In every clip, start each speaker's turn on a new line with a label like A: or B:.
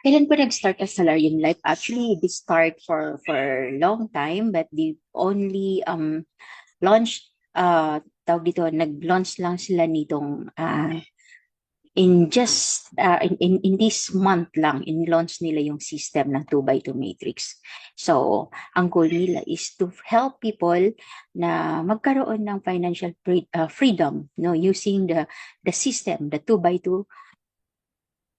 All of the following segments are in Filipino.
A: Kailan po nag-start ang Salarium Life? Actually, this start for long time, but they only launched, tawag dito, nag-launch lang sila nitong in just in this month lang in-launch nila yung system ng 2 by 2 matrix. So, ang goal nila is to help people na magkaroon ng financial freedom, no, using the system, the 2 by 2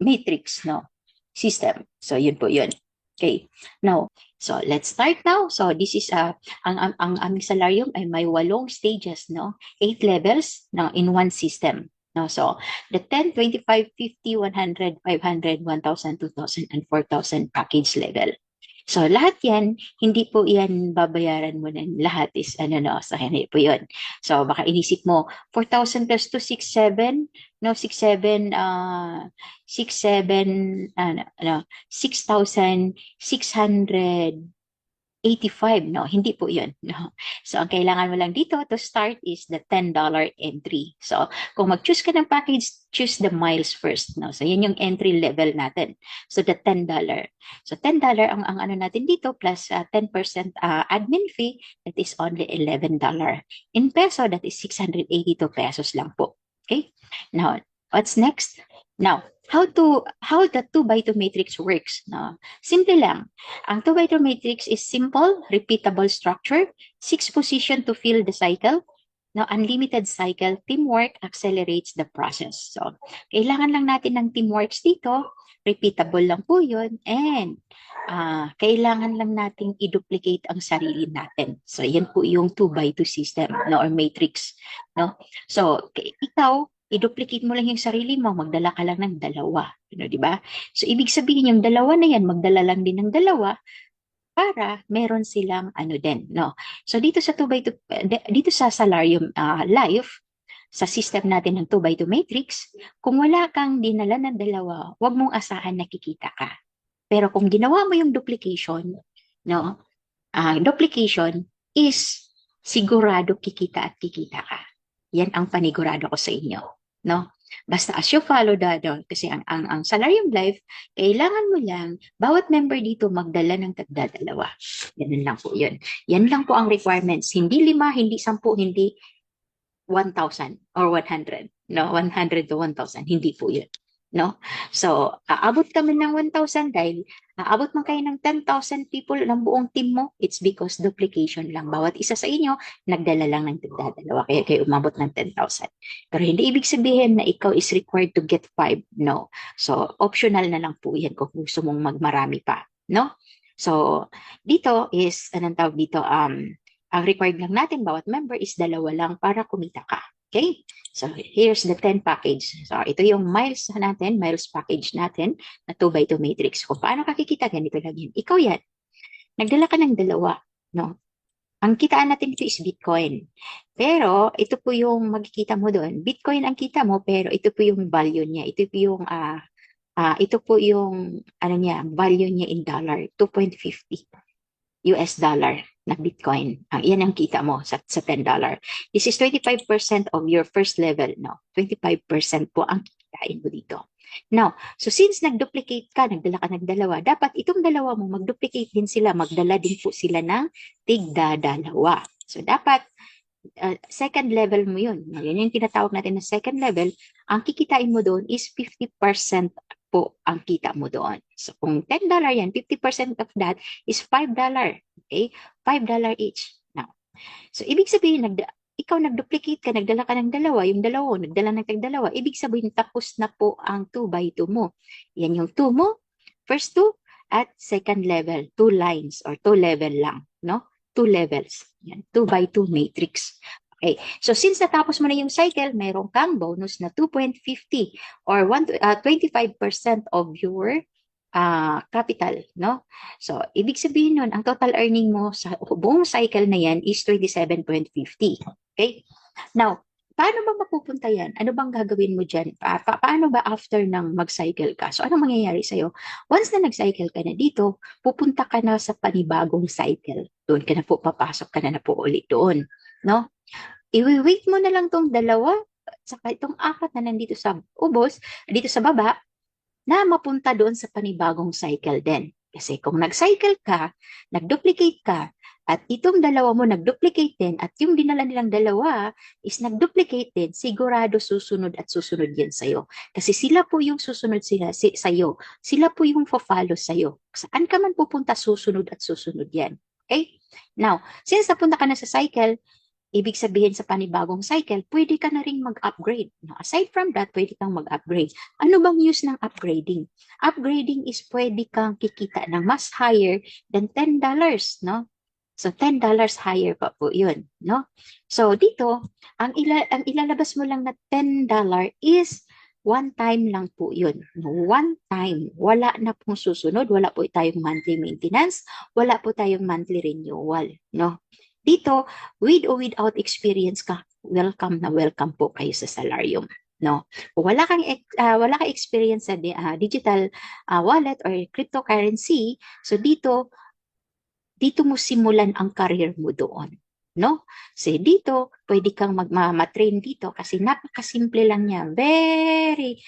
A: matrix, no, system. So, yun po yun. Okay. Now, so let's start now. So, this is ang aming salarium ay may 8 stages, no? 8 levels no, in one system. No, so the 10, 25, 50, 100, 500, 1,000, 2,000, and 4,000 package level. So, lahat yan, hindi po yan babayaran mo ng lahat is ano no, sa hindi po yun. So, baka inisip mo, 4,000 plus 2, 6,7, no, 6,7, 6,7, ano, 6,685, no, hindi po yun. No. So, ang kailangan mo lang dito to start is the $10 entry. So, kung mag-choose ka ng package, choose the miles first. No? So, yun yung entry level natin. So, the $10. So, $10 ang ano natin dito plus 10% admin fee, that is only $11. In peso, that is 682 pesos lang po. Okay? Now, what's next? Now, how the 2 by 2 matrix works. No? Simple lang. Ang 2 by 2 matrix is simple, repeatable structure, 6 position to fill the cycle. Now, unlimited cycle, teamwork accelerates the process. So, kailangan lang natin ng teamworks dito, repeatable lang po yun, and kailangan lang nating i-duplicate ang sarili natin. So, yan po yung 2 by 2 system, no, or matrix. No? So, ikaw, i-duplicate mo lang yung sarili mo, magdala ka lang ng dalawa. Di ba? So, ibig sabihin yung dalawa na yan, magdala lang din ng dalawa para meron silang ano din, no? So, dito sa 2 by 2, dito sa Salarium Life, sa system natin ng 2 by 2 matrix, kung wala kang dinala ng dalawa, huwag mong asahan na kikita ka. Pero kung ginawa mo yung duplication, no? Duplication is sigurado kikita at kikita ka. Yan ang panigurado ko sa inyo, no? Basta as you follow kasi ang Salarium Life, kailangan mo lang, bawat member dito magdala ng tagdadalawa. Ganun lang po yun. Yan lang po ang requirements. Hindi 5, hindi 10, hindi 1,000 or 100. No, 100 to 1,000. Hindi po yun. No? So, aabot kami ng 1,000 dahil aabot man kayo ng 10,000 people ng buong team mo, it's because duplication lang. Bawat isa sa inyo, nagdala lang ng tigdadalawa, kaya kayo umabot ng 10,000. Pero hindi ibig sabihin na ikaw is required to get 5. No. So, optional na lang po yan kung gusto mong magmarami pa. No? So, dito is, anong tawag dito, ang required lang natin, bawat member is 2 lang para kumita ka. Okay? So, here's the 10 package. So, ito yung miles natin, miles package natin na 2 by 2 matrix. Kung paano kakikita, ganito lang yun. Ikaw yan. Nagdala ka ng dalawa. No? Ang kitaan natin ito is Bitcoin. Pero, ito po yung magkikita mo doon. Bitcoin ang kita mo, pero ito po yung value niya. Ito po yung ano niya, value niya in dollar, 2.50 US dollar na Bitcoin. Yan ang kita mo sa $10. This is 25% of your first level. No? 25% po ang kitain mo dito. Now, so since nag-duplicate ka, nagdala ka ng dalawa, dapat itong dalawa mo, mag-duplicate din sila, magdala din po sila ng tigda-dalawa. So, dapat second level mo yun. Yan yung tinatawag natin na second level. Ang kikitain mo doon is 50% po ang kita mo doon. So, kung $10 yan, 50% of that is $5. Okay? $5 each. Now, so, ibig sabihin, ikaw nag-duplicate ka, nagdala ka ng dalawa, yung dalawa, nagdala ng tag-dalawa, ibig sabihin, tapos na po ang 2 by 2 mo. Yan yung 2 mo, first 2, at second level, 2 lines or 2 level lang, no? 2 levels. Yan, 2 by 2 matrix. Okay. So, since natapos mo na yung cycle, mayroon kang bonus na 2.50 or 25% of your capital, no? So, ibig sabihin nun, ang total earning mo sa buong cycle na yan is 27.50. Okay? Now, paano ba mapupunta yan? Ano bang gagawin mo dyan? Paano ba after ng mag-cycle ka? So, anong mangyayari sa'yo? Once na nag-cycle ka na dito, pupunta ka na sa panibagong cycle. Doon ka na po, papasok ka na po ulit doon. No? I-wait mo na lang tong dalawa, saka itong 4 na nandito sa ubos, dito sa baba, na mapunta doon sa panibagong cycle din. Kasi kung nag-cycle ka, nag-duplicate ka, at itong dalawa mo nag-duplicate din, at yung dinala nilang dalawa is nag-duplicate din, sigurado susunod at susunod yan sa'yo. Kasi sila po yung susunod sa'yo. Sila po yung follow sa'yo. Saan ka man pupunta, susunod at susunod yan. Okay? Now, since napunta ka na sa cycle, ibig sabihin sa panibagong cycle, pwede ka na rin mag-upgrade. No? Aside from that, pwede kang mag-upgrade. Ano bang use ng upgrading? Upgrading is pwede kang kikita ng mas higher than $10, no? So, $10 higher pa po yun, no? So, dito, ang ilalabas mo lang na $10 is one time lang po yun. No? One time. Wala na pong susunod. Wala po tayong monthly maintenance. Wala po tayong monthly renewal, no? Dito, with or without experience ka, welcome na welcome po kayo sa Salarium. No? Kung wala kang experience sa digital wallet or cryptocurrency, so dito mo simulan ang career mo doon. No? So dito, pwede kang ma-train dito kasi napakasimple lang niya. Very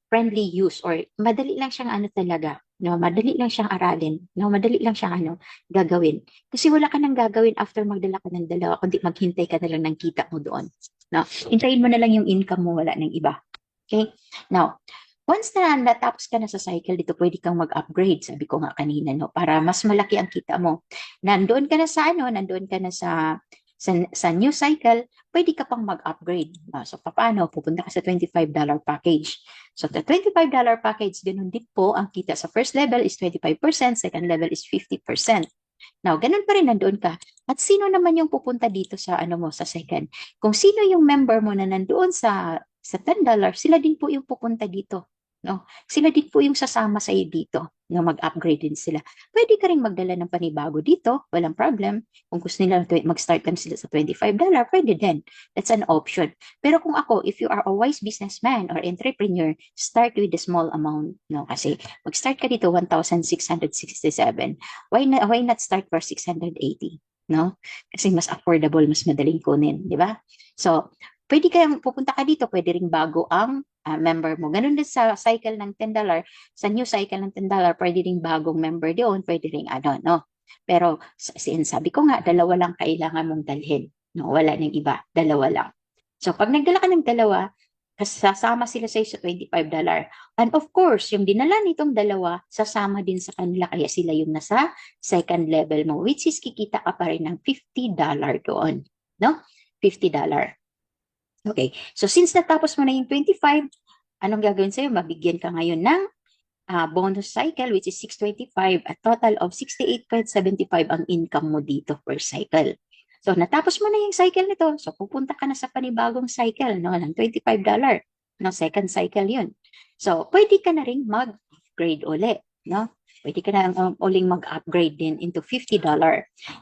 A: friendly use or madali lang siyang talaga. No, madali lang siyang aralin. No, madali lang siyang gagawin. Kasi wala ka nang gagawin after magdala ka ng dalawa, kundi maghintay ka na lang ng kita mo doon. No, hintayin mo na lang yung income mo, wala ng iba. Okay? Now, once na natapos ka na sa cycle, dito pwede kang mag-upgrade, sabi ko nga kanina, no, para mas malaki ang kita mo. Nandoon ka na sa new cycle, pwede ka pang mag-upgrade. So, paano? Pupunta ka sa $25 package. So, the $25 package, ganun din po, ang kita sa first level is 25%, second level is 50%. Now, ganun pa rin nandoon ka. At sino naman yung pupunta dito sa sa second? Kung sino yung member mo na nandoon sa $10, sila din po yung pupunta dito. No? Sila din po yung sasama sa iyo dito. No? Mag-upgrade din sila. Pwede ka rin magdala ng panibago dito. Walang problem. Kung gusto nila mag-start ka sila sa $25, pwede din. That's an option. Pero kung ako, if you are a wise businessman or entrepreneur, start with a small amount. No? Kasi mag-start ka dito, 1,667. Why not start for 680? No? Kasi mas affordable, mas madaling kunin, di ba? So, pwede kayang pupunta ka dito, pwede ring bago ang member mo. Ganun din sa cycle ng $10, sa new cycle ng $10, pwede ring bagong member doon, pwede ring no? Pero sabi ko nga, dalawa lang kailangan mong dalhin. No? Wala nang iba, dalawa lang. So, pag nagdala ka ng dalawa, sasama sila sa $25. And of course, yung dinala nitong dalawa, sasama din sa kanila, kaya sila yung nasa second level mo, which is kikita ka pa rin ng $50 doon. No? $50. Okay. So, since natapos mo na yung 25, anong gagawin sa'yo? Mabigyan ka ngayon ng bonus cycle, which is 625, a total of 68.75 ang income mo dito per cycle. So, natapos mo na yung cycle nito. So, pupunta ka na sa panibagong cycle, no, ng $25. No, second cycle yun. So, pwede ka na rin mag-upgrade uli, no? Pwede ka na uling mag-upgrade din into $50.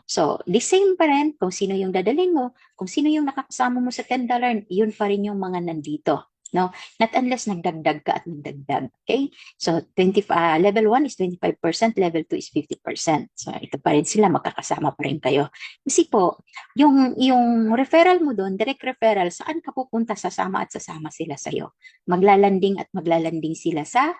A: So, the same pa rin kung sino yung dadalhin mo, kung sino yung nakakasama mo sa $10, yun pa rin yung mga nandito. No? Not unless nagdagdag ka at nagdagdag. Okay? So, level 1 is 25%, level 2 is 50%. So, ito pa rin sila, magkakasama pa rin kayo. Kasi po, yung referral mo doon, direct referral, saan ka pupunta, sasama at sasama sila sa'yo. Maglalanding sila sa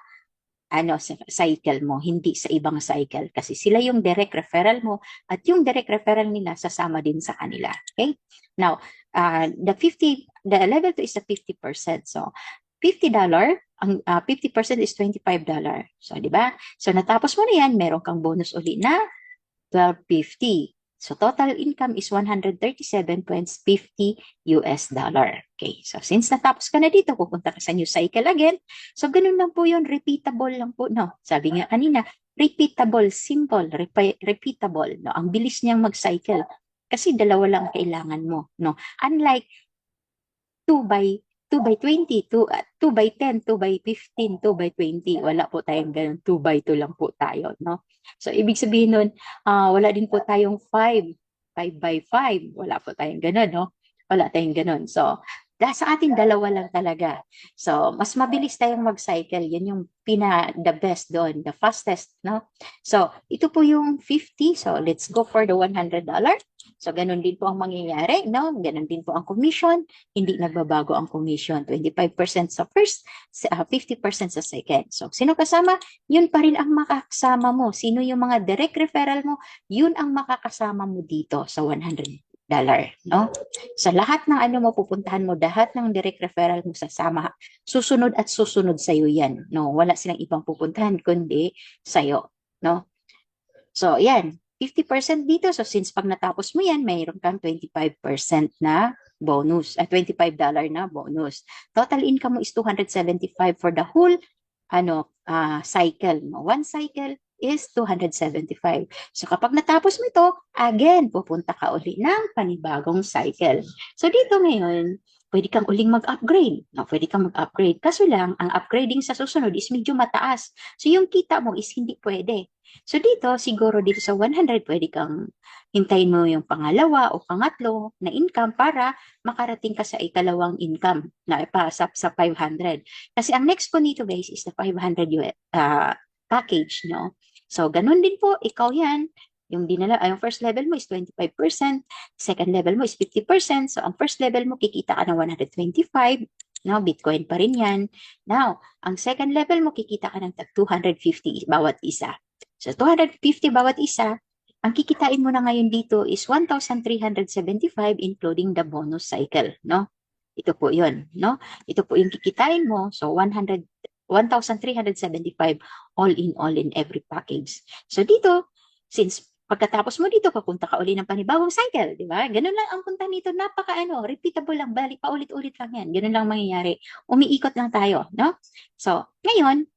A: sa cycle mo, hindi sa ibang cycle. Kasi sila yung direct referral mo at yung direct referral nila sasama din sa kanila. Okay? Now, the level 2 is the 50%. So, $50, ang 50% is $25. So, di ba? So, natapos mo na yan, meron kang bonus uli na $12.50. So, total income is $137.50. Okay, so since natapos ka na dito, pupunta ka sa new cycle again. So, ganun lang po yun, repeatable lang po, no? Sabi nga kanina, repeatable, simple, repeatable, no? Ang bilis niyang mag-cycle. Kasi dalawa lang kailangan mo, no? Unlike 2 by 20, 2 by 10, 2 by 15, 2 by 20. Wala po tayong ganun. 2 by 2 lang po tayo, no? So, ibig sabihin nun, wala din po tayong 5 by 5. Wala po tayong ganun, no? Wala tayong ganun. So, sa ating dalawa lang talaga. So, mas mabilis tayong mag-cycle. Yan yung the best doon, the fastest, no? So, ito po yung 50. So, let's go for the $100. So, ganun din po ang mangyayari, no? Ganun din po ang commission. Hindi nagbabago ang commission. 25% sa first, 50% sa second. So, sino kasama? Yun pa rin ang makakasama mo. Sino yung mga direct referral mo? Yun ang makakasama mo dito sa $100, no? Sa lahat ng ano mo pupuntahan mo, lahat ng direct referral mo sasama, susunod at susunod sa iyo yan, no? Wala silang ibang pupuntahan kundi sa iyo, no? So, yan, 50% dito. So, since pag natapos mo yan, mayroon kang 25% na bonus, $25 na bonus. Total income mo is 275 for the whole cycle. No? One cycle is 275. So kapag natapos mo ito, again, pupunta ka uli ng panibagong cycle. So dito ngayon, pwede kang uling mag-upgrade. No, pwede kang mag-upgrade. Kaso lang, ang upgrading sa susunod is medyo mataas. So yung kita mo is hindi pwede. So dito, siguro dito sa 100, pwede kang hintayin mo yung pangalawa o pangatlo na income para makarating ka sa ikalawang income na ipasap sa 500. Kasi ang next po nito guys is the 500 package, no? So, ganun din po, ikaw yan. Yung dinala, yung first level mo is 25%, second level mo is 50%. So, ang first level mo, kikita ka ng 125, no? Bitcoin pa rin yan. Now, ang second level mo, kikita ka ng 250 bawat isa. So, 250 bawat isa, ang kikitain mo na ngayon dito is 1,375 including the bonus cycle, no? Ito po yun, no? Ito po yung kikitain mo. So, 1,375 all in every package. So, dito, since pagkatapos mo dito, papunta ka uli ng panibagong cycle, di ba? Ganun lang ang punta nito. Repeatable lang, balik, paulit-ulit lang yan. Ganun lang mangyayari. Umiikot lang tayo, no? So, ngayon,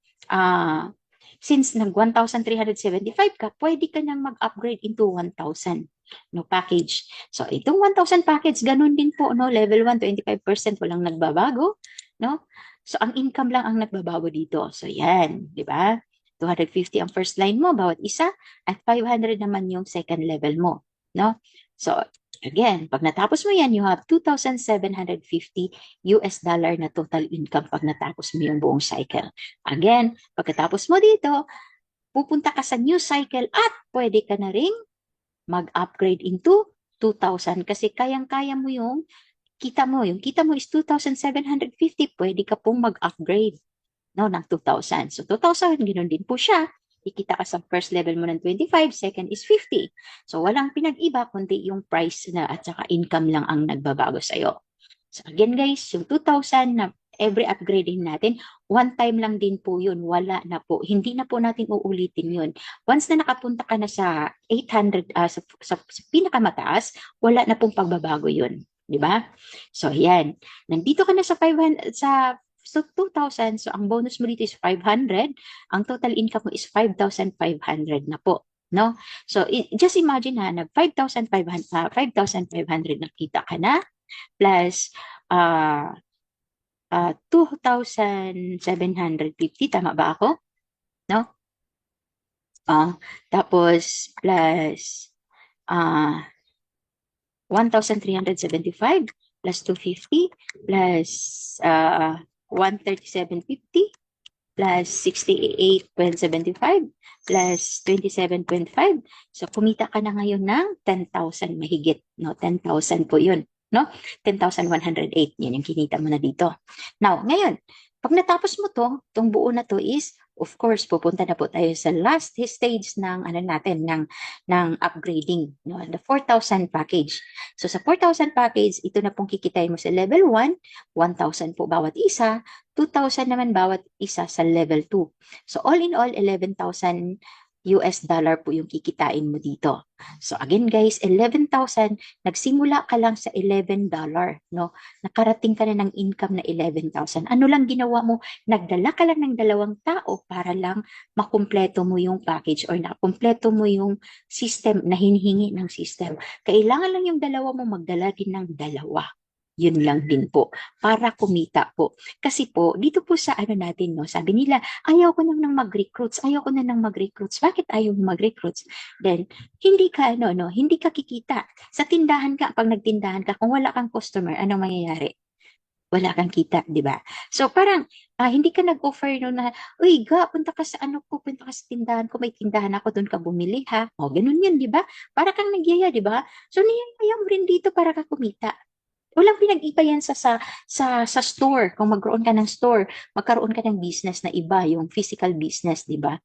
A: since nag 1,375 ka, pwede ka nang mag-upgrade into 1,000 no package. So itong 1,000 package ganun din po no, level 1 25% walang nagbabago, no? So ang income lang ang nagbabago dito. So yan, di ba? 250 ang first line mo bawat isa at 500 naman yung second level mo, no? So again, pag natapos mo yan, you have 2,750 US dollar na total income pag natapos mo yung buong cycle. Again, pagkatapos mo dito, pupunta ka sa new cycle at pwede ka na ring mag-upgrade into 2,000 kasi kayang-kaya mo yung kita mo is 2,750, pwede ka pong mag-upgrade no, ng 2,000. So 2,000, ganoon din po siya. Ikita ka sa first level mo ng 25, second is 50. So walang pinag-iba kundi yung price na at saka income lang ang nagbabago sa'yo. So again guys, yung 2,000 na every upgrading natin, one time lang din po yun. Wala na po. Hindi na po natin uulitin yun. Once na nakapunta ka na sa 800, sa pinakamataas, wala na pong pagbabago yun. Di ba? So yan. Nandito ka na sa 500, so 2,000. So ang bonus mo dito is 500. Ang total income mo is 5,500 na po. No? So just imagine na 5,500 nakita ka na plus 2,750, tama ba ako? No? Tapos plus 1,375 plus 250 plus 137.50 plus 68.75 plus 27.5. So, kumita ka na ngayon ng 10,000 mahigit. No? 10,000 po yun. No? 10,108. Yan yung kinita mo na dito. Now, ngayon, pag natapos mo to, itong buo na to is, of course, pupunta na po tayo sa last stage ng ng upgrading, no? The 4,000 package. So sa 4,000 package, ito na pong kikitain mo sa level 1, 1,000 po bawat isa, 2,000 naman bawat isa sa level 2. So all in all, 11,000 US dollar po yung kikitain mo dito. So again guys, 11,000, nagsimula ka lang sa $11, no? Nakarating ka na ng income na 11,000. Ano lang ginawa mo? Nagdala ka lang ng 2 tao para lang makumpleto mo yung package or nakumpleto mo yung system na hinihingi ng system. Kailangan lang yung 2 mo magdala din ng 2. Yun lang din po, para kumita po. Kasi po, dito po sa natin, no, sabi nila, ayaw ko nang mag-recruits, ayaw ko na nang mag-recruits. Bakit ayaw mo mag-recruits? Then, hindi ka, hindi ka kikita. Sa tindahan ka, pag nagtindahan ka, kung wala kang customer, anong mangyayari? Wala kang kita, di ba? So parang Hindi ka nag-offer no na, uy, punta ka sa ano ko, punta ka sa tindahan ko, may tindahan ako, doon ka bumili ha. O, ganun yun, di ba? Para kang nagyaya, di ba? So, niyayaya mo rin dito para ka kumita. Walang pinag-iba yan sa store. Kung magkaroon ka ng store, magkaroon ka ng business na iba, yung physical business, di ba?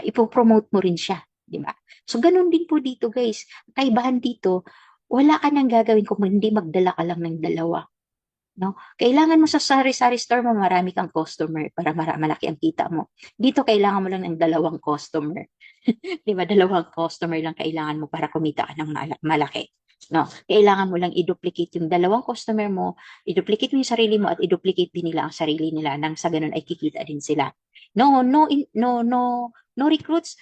A: Ipopromote mo rin siya, di ba? So, ganun din po dito, guys. Kaibahan dito, wala ka nang gagawin kung hindi magdala ka lang ng dalawa. No? Kailangan mo sa sari-sari store mo, marami kang customer para malaki ang kita mo. Dito, kailangan mo lang ng dalawang customer. Di ba? Dalawang customer lang kailangan mo para kumita ka ng malaki. No, kailangan mo lang i-duplicate yung dalawang customer mo, i-duplicate mo yung sarili mo at i-duplicate din nila ang sarili nila nang sa ganun ay kikita din sila. No recruits,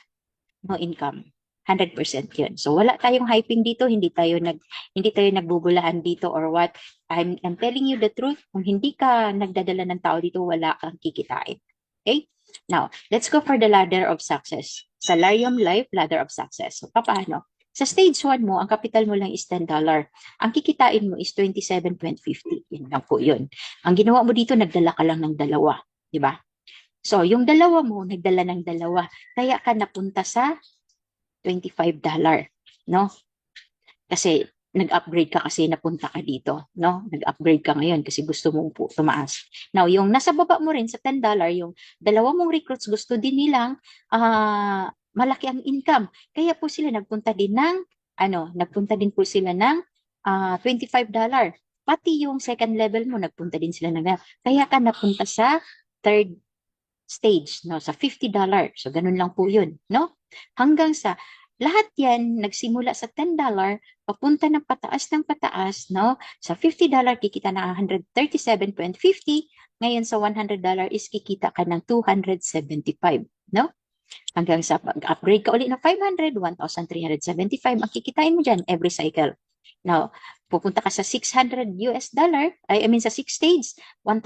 A: no income. 100% yun. So wala tayong hyping dito, hindi tayo nagbubulahan dito or what. I'm telling you the truth. Kung hindi ka nagdadala ng tao dito, wala kang kikitain. Okay? Now, let's go for the ladder of success. Salarium Life Ladder of Success. So paano? Sa stage 1 mo, ang capital mo lang is $10. Ang kikitain mo is 27.50. Yun lang po yun. Ang ginawa mo dito, nagdala ka lang ng dalawa. Di ba? So, yung dalawa mo, nagdala ng dalawa. Kaya ka napunta sa $25, no? Kasi nag-upgrade ka kasi napunta ka dito, no? Nag-upgrade ka ngayon kasi gusto mong po tumaas. Now, yung nasa baba mo rin sa $10, yung dalawa mong recruits gusto din nilang malaki ang income. Kaya po sila nagpunta din po sila ng $25. Pati yung second level mo, nagpunta din sila kaya ka napunta sa third stage, no? Sa $50. So, ganun lang po yun, no? Hanggang sa lahat yan, nagsimula sa $10, papunta ng pataas, no? Sa $50, kikita na 137.50. Ngayon sa $100 is kikita ka ng 275, no? Hanggang sa pag-upgrade ka ulit ng 500, 1,375 ang kikitain mo dyan every cycle. Now, pupunta ka sa $600, I mean sa 6 stage, $1,000,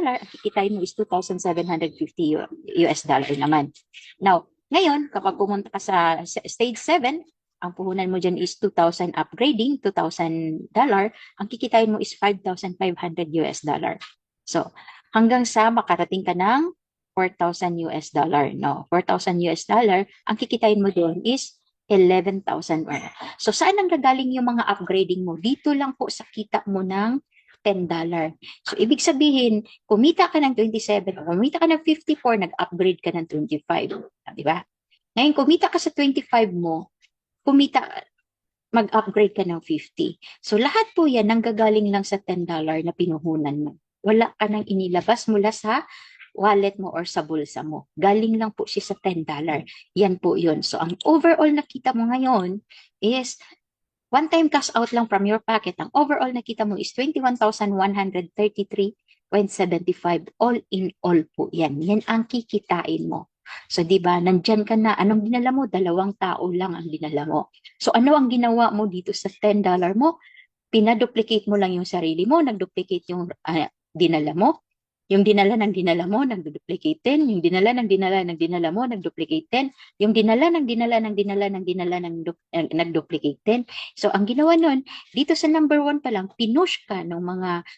A: ang kikitain mo is 2,750 naman. Now, ngayon, kapag pumunta ka sa stage 7, ang puhunan mo dyan is 2,000 upgrading, $2,000, ang kikitain mo is $5,500. So, hanggang sa makarating ka ng $4,000, no? $4,000, ang kikitain mo doon is 11,000. So, saan ang gagaling yung mga upgrading mo? Dito lang po sa kita mo ng $10. So, ibig sabihin, kumita ka ng 27, kumita ka ng 54, nag-upgrade ka ng 25. Di ba? Ngayon, kumita ka sa 25 mo, mag-upgrade ka ng 50. So, lahat po yan nanggagaling lang sa $10 na pinuhunan mo. Wala ka nang inilabas mula sa wallet mo or sa bulsa mo. Galing lang po siya sa $10. Yan po yun. So, ang overall nakita mo ngayon is one-time cash out lang from your pocket. Ang overall nakita mo is 21,133.75. All in all po yan. Yan ang kikitain mo. So, di ba, nandyan ka na. Anong dinala mo? 2 tao lang ang dinala mo. So, ano ang ginawa mo dito sa $10 mo? Pinaduplicate mo lang yung sarili mo, nagduplicate yung dinala mo. Yung dinala ng dinala mo, nagduplicate din. Yung dinala ng dinala mo, nagduplicate din. Yung dinala ng dinala nagduplicate din. So, ang ginawa nun, dito sa number 1 pa lang, pinush ka ng mga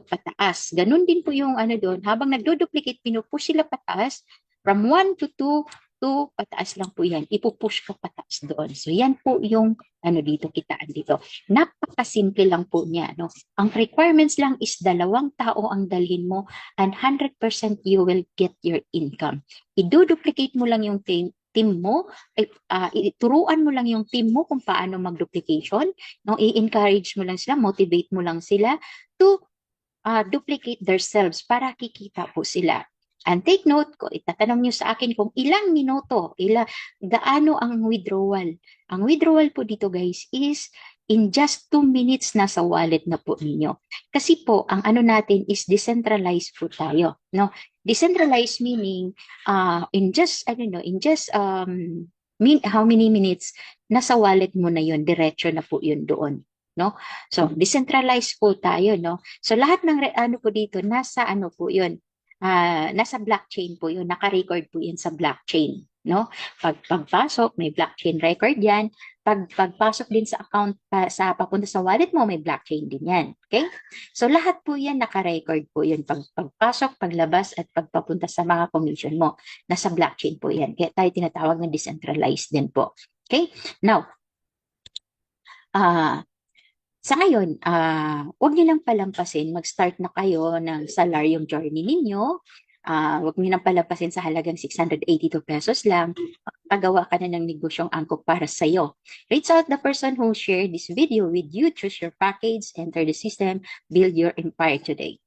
A: pataas. Ganun din po yung doon. Habang nagdo-duplicate, pinupush sila pataas. From 1 to 2 to pataas lang po yan. Ipupush ka pataas doon. So, yan po yung dito, kitaan dito. Napakasimple lang po niya, no? Ang requirements lang is 2 tao ang dalhin mo and 100% you will get your income. I-duplicate mo lang yung team mo, ituruan mo lang yung team mo kung paano mag-duplication, no? I-encourage mo lang sila, motivate mo lang sila to duplicate themselves para kikita po sila. And take note ko, itatanong nyo sa akin kung ilang minuto, gaano ang withdrawal. Ang withdrawal po dito guys is in just 2 minutes nasa wallet na po ninyo. Kasi po, ang natin is decentralized po tayo. No? Decentralized meaning, in just how many minutes, nasa wallet mo na yun, diretso na po yun doon. No? So, decentralized po tayo. No? So, lahat ng po dito, nasa po yun. Nasa blockchain po yun, naka-record po yun sa blockchain. no? Pagpasok, may blockchain record yan. Pagpasok din sa account, papunta sa wallet mo, may blockchain din yan. Okay? So, lahat po yan, naka-record po yun. Pagpasok, paglabas, at pagpapunta sa mga commission mo. Nasa blockchain po yan. Kaya tayo tinatawag na decentralized din po. Okay? Now, sa ngayon, huwag niyo lang palampasin, mag-start na kayo ng salaryong journey ninyo. Huwag niyo lang palampasin sa halagang 682 pesos lang. Pagawa ka na ng negosyong angkop para sa iyo. Reach out the person who shared this video with you. Choose your package, enter the system, build your empire today.